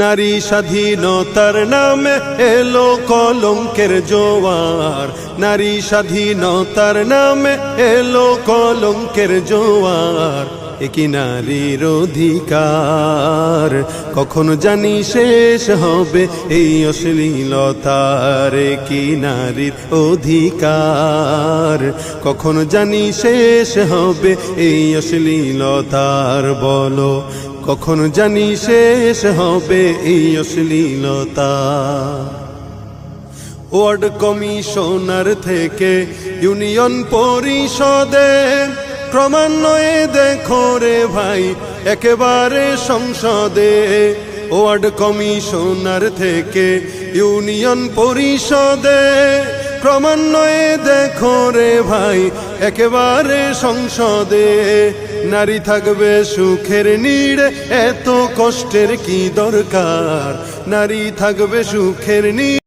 নারী স্বাধীনতার নামে এলো কলঙ্কের জোয়ার, নারী স্বাধীনতার নামে এলো কলঙ্কের জোয়ার। একই নারীর অধিকার কখনো জানি শেষ হবে এই অশ্লীলতার। একই নারীর অধিকার কখনো জানি শেষ হবে এই অশ্লীলতার। বলো কখনো জানি শেষ হবে এই অশ্লীলতা। ওয়ার্ড কমিশনার থেকে ইউনিয়ন পরিষদে ক্রমান্বয়ে দেখো রে ভাই একেবারে সংসদে। ওয়ার্ড কমিশনার থেকে ইউনিয়ন পরিষদে ক্রমান্বয়ে দেখো রে ভাই একেবারে সংসদে। নারী থাকবে সুখের নীড়ে, এত কষ্টের কি দরকার? নারী থাকবে সুখের নীড়ে।